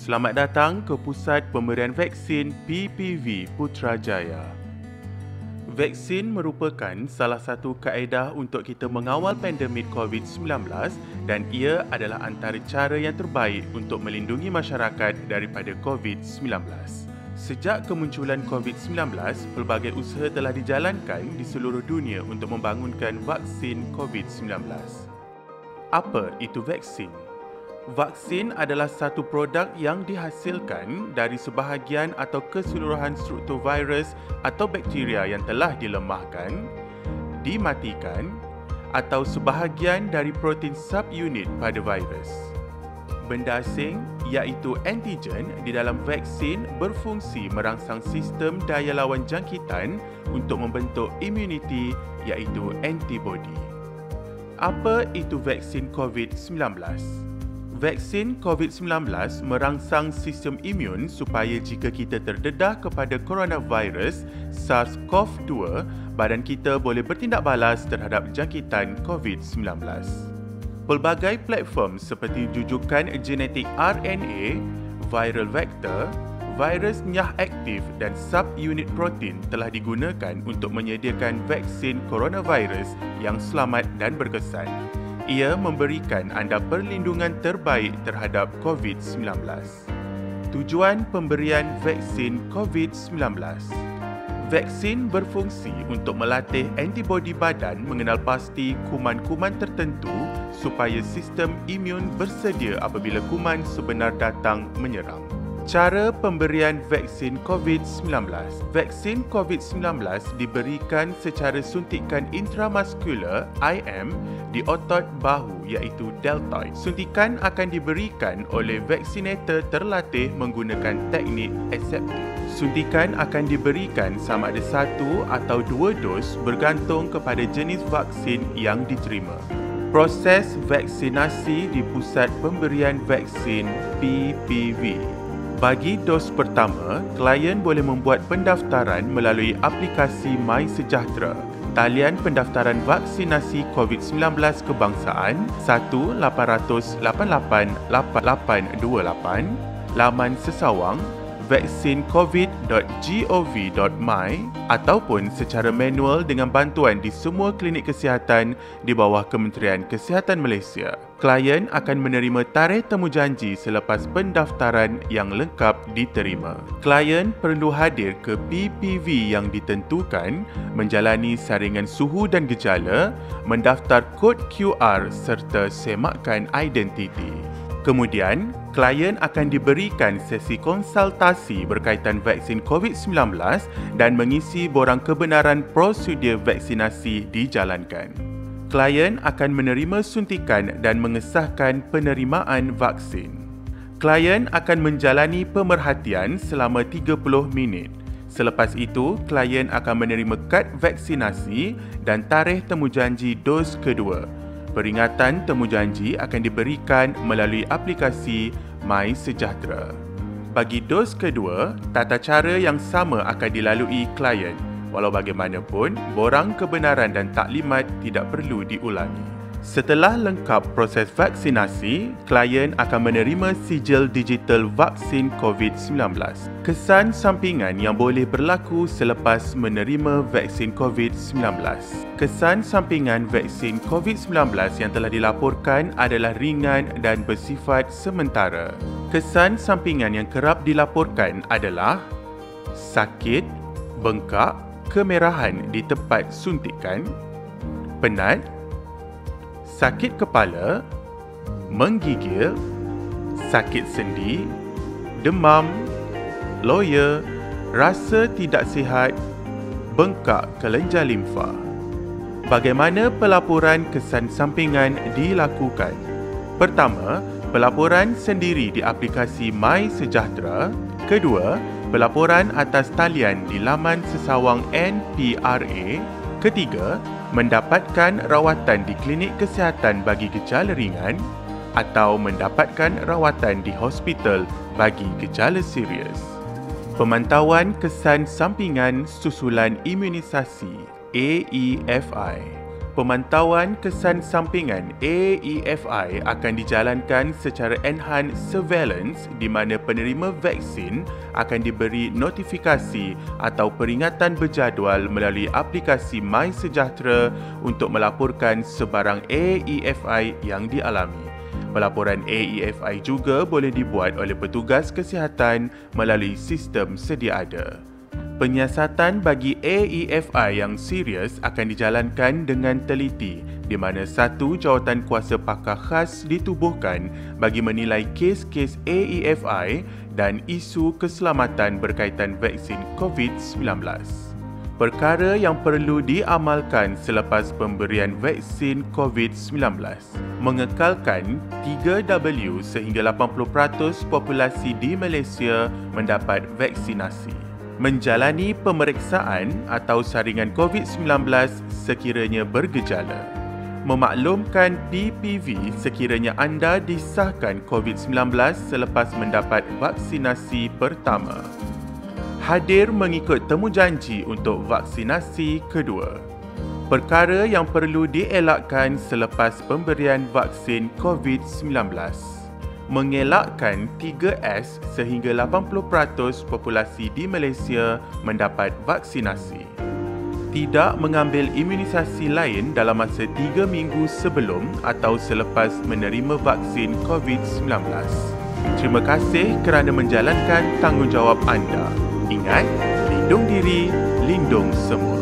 Selamat datang ke Pusat Pemberian Vaksin PPV Putrajaya. Vaksin merupakan salah satu kaedah untuk kita mengawal pandemik COVID-19 dan ia adalah antara cara yang terbaik untuk melindungi masyarakat daripada COVID-19. Sejak kemunculan COVID-19, pelbagai usaha telah dijalankan di seluruh dunia untuk membangunkan vaksin COVID-19. Apa itu vaksin? Vaksin adalah satu produk yang dihasilkan dari sebahagian atau keseluruhan struktur virus atau bakteria yang telah dilemahkan, dimatikan atau sebahagian dari protein subunit pada virus. Benda asing iaitu antigen di dalam vaksin berfungsi merangsang sistem daya lawan jangkitan untuk membentuk imuniti iaitu antibody. Apa itu vaksin COVID-19? Vaksin COVID-19 merangsang sistem imun supaya jika kita terdedah kepada coronavirus SARS-CoV-2, badan kita boleh bertindak balas terhadap jangkitan COVID-19. Pelbagai platform seperti jujukan genetik RNA, viral vector, virus nyah aktif dan subunit protein telah digunakan untuk menyediakan vaksin coronavirus yang selamat dan berkesan. Ia memberikan anda perlindungan terbaik terhadap COVID-19. Tujuan pemberian vaksin COVID-19. Vaksin berfungsi untuk melatih antibodi badan mengenal pasti kuman-kuman tertentu supaya sistem imun bersedia apabila kuman sebenar datang menyerang. Cara pemberian vaksin COVID-19. Vaksin COVID-19 diberikan secara suntikan intramuskular (IM) di otot bahu iaitu deltoid. Suntikan akan diberikan oleh vaksinator terlatih menggunakan teknik aseptik. Suntikan akan diberikan sama ada 1 atau 2 dos bergantung kepada jenis vaksin yang diterima. Proses vaksinasi di Pusat Pemberian Vaksin PPV. Bagi dos pertama, klien boleh membuat pendaftaran melalui aplikasi MySejahtera. Talian pendaftaran vaksinasi COVID-19 kebangsaan 1-888-8828, laman sesawang vaksincovid.gov.my ataupun secara manual dengan bantuan di semua klinik kesihatan di bawah Kementerian Kesihatan Malaysia. Klien akan menerima tarikh temujanji selepas pendaftaran yang lengkap diterima. Klien perlu hadir ke PPV yang ditentukan, menjalani saringan suhu dan gejala, mendaftar kod QR serta semakkan identiti. Kemudian, klien akan diberikan sesi konsultasi berkaitan vaksin COVID-19 dan mengisi borang kebenaran prosedur vaksinasi dijalankan. Klien akan menerima suntikan dan mengesahkan penerimaan vaksin. Klien akan menjalani pemerhatian selama 30 minit. Selepas itu, klien akan menerima kad vaksinasi dan tarikh temujanji dos kedua. Peringatan temujanji akan diberikan melalui aplikasi MySejahtera. Bagi dos kedua, tata cara yang sama akan dilalui klien. Walau bagaimanapun, borang kebenaran dan taklimat tidak perlu diulangi. Setelah lengkap proses vaksinasi, klien akan menerima sijil digital vaksin COVID-19. Kesan sampingan yang boleh berlaku selepas menerima vaksin COVID-19. Kesan sampingan vaksin COVID-19 yang telah dilaporkan adalah ringan dan bersifat sementara. Kesan sampingan yang kerap dilaporkan adalah sakit, bengkak, kemerahan di tempat suntikan, penat, sakit kepala, menggigil, sakit sendi, demam, loya, rasa tidak sihat, bengkak kelenjar limfa. Bagaimana pelaporan kesan sampingan dilakukan? Pertama, pelaporan sendiri di aplikasi MySejahtera. Kedua, pelaporan atas talian di laman sesawang NPRA. Ketiga, mendapatkan rawatan di klinik kesihatan bagi gejala ringan atau mendapatkan rawatan di hospital bagi gejala serius. Pemantauan kesan sampingan susulan imunisasi AEFI. Pemantauan kesan sampingan AEFI akan dijalankan secara enhanced surveillance di mana penerima vaksin akan diberi notifikasi atau peringatan berjadual melalui aplikasi MySejahtera untuk melaporkan sebarang AEFI yang dialami. Pelaporan AEFI juga boleh dibuat oleh petugas kesihatan melalui sistem sedia ada. Penyiasatan bagi AEFI yang serius akan dijalankan dengan teliti di mana satu jawatan kuasa pakar khas ditubuhkan bagi menilai kes-kes AEFI dan isu keselamatan berkaitan vaksin COVID-19. Perkara yang perlu diamalkan selepas pemberian vaksin COVID-19 mengekalkan 3W sehingga 80% populasi di Malaysia mendapat vaksinasi. Menjalani pemeriksaan atau saringan COVID-19 sekiranya bergejala. Memaklumkan PPV sekiranya anda disahkan COVID-19 selepas mendapat vaksinasi pertama. Hadir mengikut temujanji untuk vaksinasi kedua. Perkara yang perlu dielakkan selepas pemberian vaksin COVID-19. Mengelakkan 3S sehingga 80% populasi di Malaysia mendapat vaksinasi. Tidak mengambil imunisasi lain dalam masa 3 minggu sebelum atau selepas menerima vaksin COVID-19. Terima kasih kerana menjalankan tanggungjawab anda. Ingat, lindung diri, lindung semua.